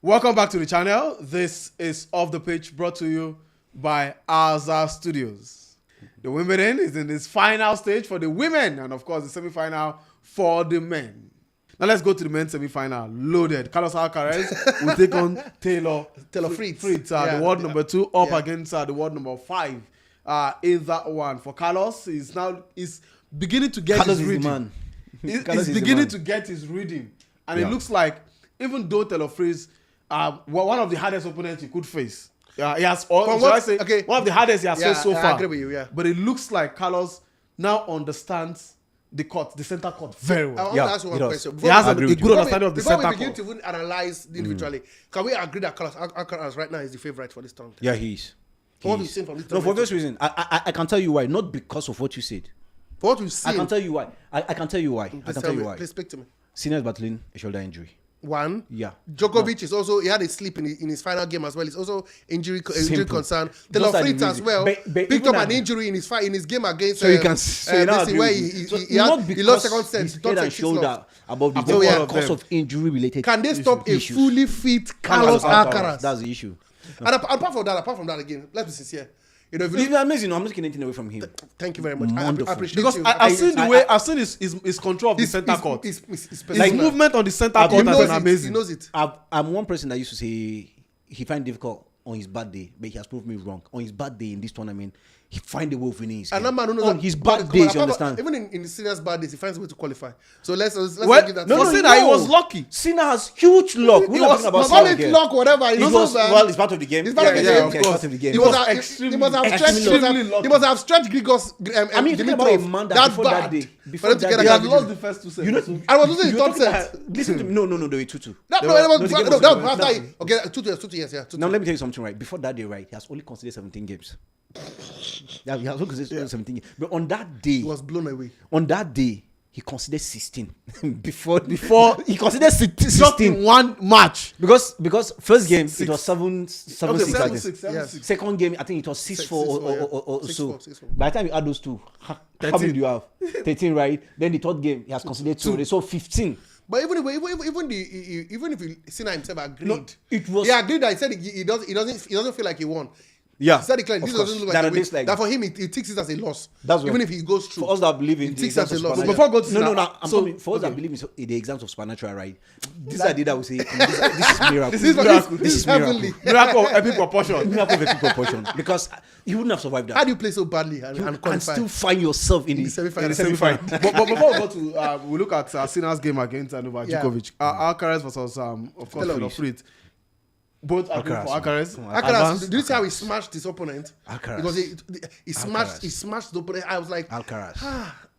Welcome back to the channel. This is Off the Pitch, brought to you by Alcaraz Studios. The Wimbledon is in its final stage for the women and of course the semi-final for the men. Now let's go to the men's semi-final. Loaded. Carlos Alcaraz will take on Taylor Fritz, the world number 2 up against the world number 5 in that one. For Carlos, he's beginning to get his rhythm. He's beginning to get his rhythm. And it looks like, even though Taylor Fritz one of the hardest opponents he could face. He has, one of the hardest he has faced so far. I agree with you, But it looks like Carlos now understands the court, the center court very well. I want to ask you one question. He has a good understanding of the center court. Before we begin to even analyze individually, can we agree that Carlos Alcaraz right now is the favorite for this tournament? Yeah, he is. For what we've seen from this tournament? No, for this reason. I can tell you why. Not because of what you said. For what we've seen. I can tell you why. I can tell you why. Please speak to me. Sinner is battling a shoulder injury. One. Yeah. Djokovic is also, he had a slip in his final game as well. It's also injury concern. Taylor Fritz as well picked up an injury in his game against where he lost second set. His head and shoulder above the because of injury related. Can they stop a fully fit Carlos Alcaraz? That's the issue. And apart from that again, let's be sincere. You know, it's amazing. I'm not taking anything away from him. Thank you very much. I appreciate because you. I've seen his control of the center court. His movement on the center court has been amazing. He knows it. I'm one person that used to say he find it difficult on his bad day, but he has proved me wrong. On his bad day in this tournament, he find a way of winning his game. On his bad days, you understand? Even in the Sinner's bad days, he finds a way to qualify. So let's give that. He was lucky. Sinner has huge luck. He was luck, whatever. It's part of the game. It's part of the game. It's part of the game. He must have stretched Grigor's. I mean, think about a man that before that day, he had lost the first 2 sets. I was losing the third set. Listen to me. No, they were 2-2. Okay, 2-2, yes, yeah. Now let me tell you something, right? Before that day, right, he has only considered 17 games. Yeah, he has only considered 17 games. But on that day, he was blown away. On that day, he considered 16. before he considered 16 just in one match. Because first game it was 7-6. Yes. Second game I think it was 6-4 or so. 6-4. By the time you add those two, how many do you have? 13, right? Then the third game he has considered 2. So 15. But even if Sinner himself agreed, it was. He agreed that he said he doesn't feel like he won. Yeah, he said this doesn't look like a win. That for him, he takes it as a loss. That's even if he goes through. For us that believe in the exams of loss. Before go to for us that believe in the exams of supernatural, right? This idea that we say this is miracle. This is heavenly. Miracle of epic proportion. Miracle of epic proportion. Because you wouldn't have survived that. How do you play so badly and still find yourself in the semi-final? But before we go to we look at Sinner's game against Novak Djokovic, Alcaraz versus of course Taylor Fritz. Both Alcaraz. Did you see how he smashed his opponent? Alcaraz. Because he smashed the opponent. I was like, Alcaraz.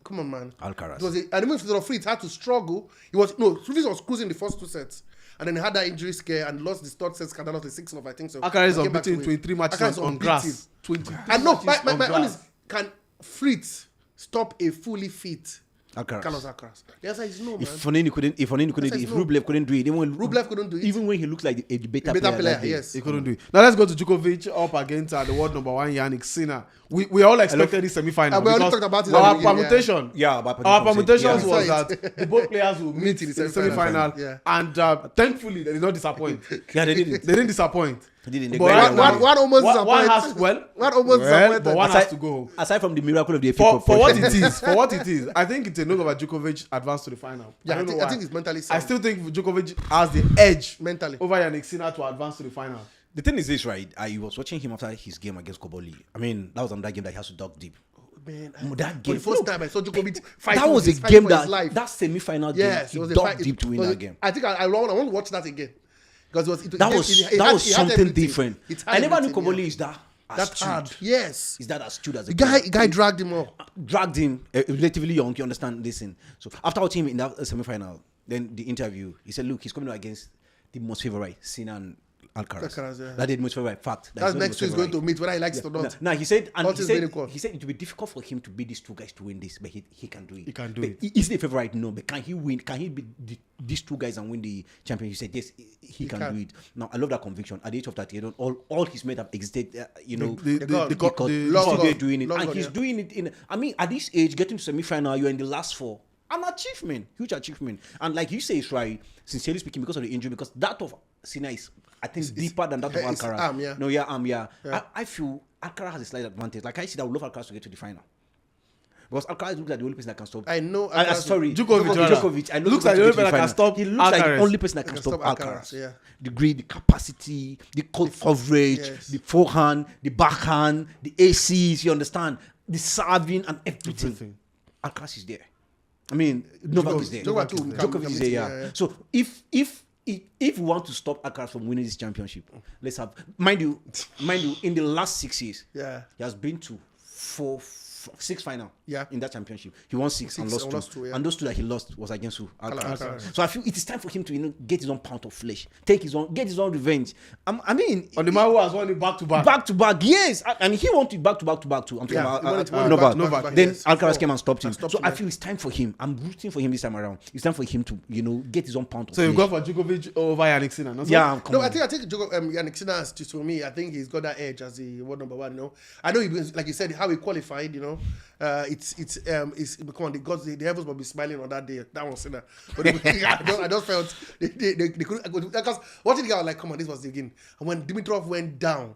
Come on, man. Alcaraz. And even if Fritz had to struggle, Fritz was cruising the first 2 sets. And then he had that injury scare and lost the third set, scandal of the 6th, I think so. Alcaraz is unbeaten in 23 matches on grass. 23 and no, my honest, can Fritz stop a fully fit Carlos Alcaraz? The answer is no, man. If Fognini couldn't, if Rublev couldn't do it, Rublev couldn't do it. Even when he looks like a better player, yes. He couldn't do it. Now let's go to Djokovic up against the world number 1 Yannick Sinner. We all expected this semi-final. We already talked about it. Our permutation. Our permutations was that both players will meet in the semi-final. And thankfully, they did not disappoint. Yeah, they didn't. They didn't disappoint. One almost disappointed. But one has to go home. Aside from the miracle of the for what it is, I think it's a no over Djokovic advance to the final. Yeah, I think it's mentally sound. I still think Djokovic has the edge mentally over Yannick Sinner to advance to the final. The thing is this, right? I was watching him after his game against Koboli. I mean, that was another game that he has to dug deep. Man, that game. For the first time I saw Djokovic fighting. That was a game that semi-final game. Yes, he dug deep to win that game. I think I want to watch that again. Because that was something different. I never knew Koboli is that hard. Yes. Is that astute as a guy dragged him up. Dragged him, relatively young, you understand, listen. So after watching him in that semi-final, then the interview, he said, look, he's coming against the most favorite, Sinner and Alcaraz. That did most favorite fact. That's next to he's going to meet whether he likes it or not. Now he said it will be difficult for him to beat these 2 guys to win this, but he can do it. He can do it. Is he the favorite? No, but can he win? Can he beat these 2 guys and win the championship? He said yes, he can do it. Now I love that conviction. At the age of 38, all his mates have existed. They're doing it, and he's doing it in. I mean, at this age, getting to semi-final, you're in the last 4. An achievement, huge achievement. And like you say, it's right, sincerely speaking, because of the injury, because that of Sinner is, I think, deeper than that of Alcaraz. Arm, yeah. No, yeah, yeah. I feel Alcaraz has a slight advantage. Like I said, I would love Alcaraz to get to the final. Because Alcaraz looks like the only person that can stop. I know. Sorry, Djokovic. I know looks like the only person that can stop. He looks like the only person that can stop Alcaraz. Yeah. The greed, the capacity, the coverage, the forehand, the backhand, the ACs. You understand? The serving and everything. Alcaraz is there. I mean, Novak is there. Djokovic is there. Yeah. So if we want to stop Alcaraz from winning this championship, let's have mind you, in the last 6 years, he has been to 6 final in that championship. He won 6 and lost 2. And those 2 that he lost was against who? Alcaraz. So I feel it is time for him to get his own pound of flesh, get his own revenge. I mean, on the man who has won it back to back. Yes, and he wanted back to back too. I'm talking about Novak. Then Alcaraz came and stopped him. So I feel it's time for him. I'm rooting for him this time around. It's time for him to get his own pound of flesh. So you go for Djokovic over Jannik Sinner? I think Jannik Sinner has to me. I think he's got that edge as the world number 1. I know he, like you said, how he qualified. It's come on, the heavens will be smiling on that day. That was Sinner. But I just felt they couldn't, because watching the guy, I was like, come on, this was the game. And when Dimitrov went down,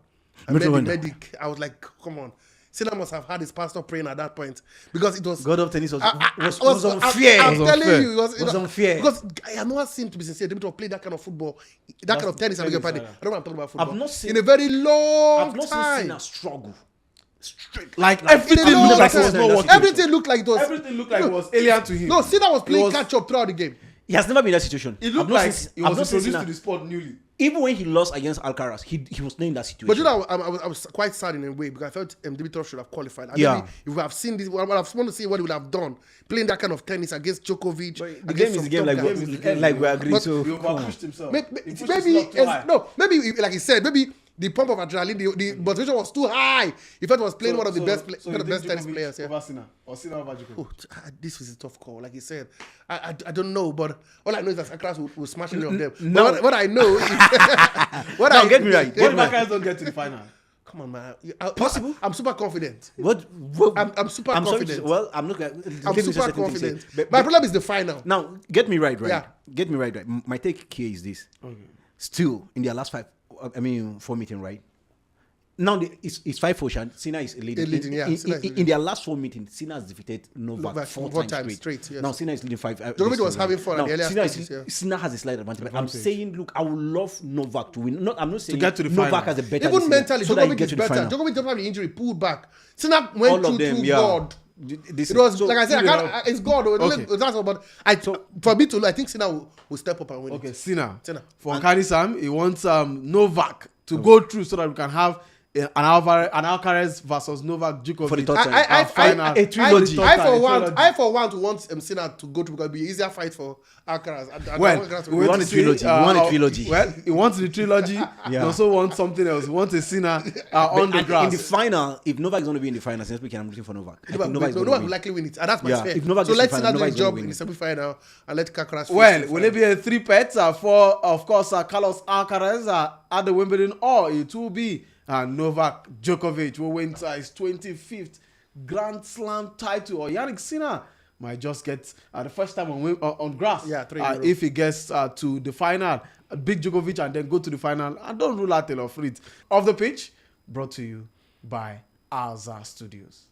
and the medic, I was like, come on. Sinner must have had his pastor praying at that point, because it was God of tennis was unfair. I'm telling you, it was unfair. Because I have not seen, to be sincere, Dimitrov play that kind of football, that kind of tennis. I don't know what I'm talking about football. I've not seen in a very long time. I've not seen Sinner struggle. Like everything looked like it was not working. Everything looked like it was alien to him. No, Sinner was playing catch up throughout the game. He has never been in that situation. It looked like he was introduced to the sport newly. Even when he lost against Alcaraz, he was not in that situation. But you know, I was quite sad in a way, because I felt Dimitrov should have qualified. If we have seen this, I would have wanted to see what he would have done playing that kind of tennis against Djokovic. But the game is a game, like we agree. So he overpushed himself. Maybe like he said, maybe the pump of adrenaline, the motivation was too high. He felt he was playing one of the best tennis players. Over Sinner or Sinner over Djokovic? This is a tough call. Like he said, I don't know, but all I know is that Alcaraz will smash any of them. No. But what I know is get me right. What if Alcaraz don't get to the final? Come on, man. Possible? I'm super confident. What? I'm super confident. I'm not. I'm super confident. My problem is the final. Now, get me right. Yeah. Get me right. My take here is this. Okay. Still, in their last 4 meetings, right? Now it's 5-4. Sinner is leading. In their last 4 meetings, Sinner has defeated Novak 4 times straight. Yes. Now Sinner is leading 5. Djokovic was having fun at the earlier stages. Sinner has a slight advantage. I'm saying, look, I would love Novak to win. I'm not saying to get to the Novak final. has a better. Even mentally, so Djokovic is better. Djokovic don't have the injury, pulled back. Sinner went too God. It was like I said, it's God. Okay. That's all. But for me to, I think Sinner will step up and win. Okay, Sinner. For Kani Sam, he wants Novak to go through so that we can have an Alcaraz versus Novak Djokovic for the third time. Final. A trilogy. I for one want Sinner to go to, because it'll be easier fight for Alcaraz. We want a trilogy. Well, he wants the trilogy. He also wants something else. He wants a Sinner on the grass. In the final, if Novak is going to be in the final, since we I'm looking for Novak. Novak will likely win it, and that's my fear. So let Sinner do his job in the semi-final and let Alcaraz. Well, will it be a 3-peat for, of course, Carlos Alcaraz at the Wimbledon, or it will be Novak Djokovic will win his 25th Grand Slam title, or Jannik Sinner might just get the first time on grass. If he gets to the final, beat Djokovic and then go to the final, and don't rule out Taylor Fritz. Off the pitch, brought to you by Alza Studios.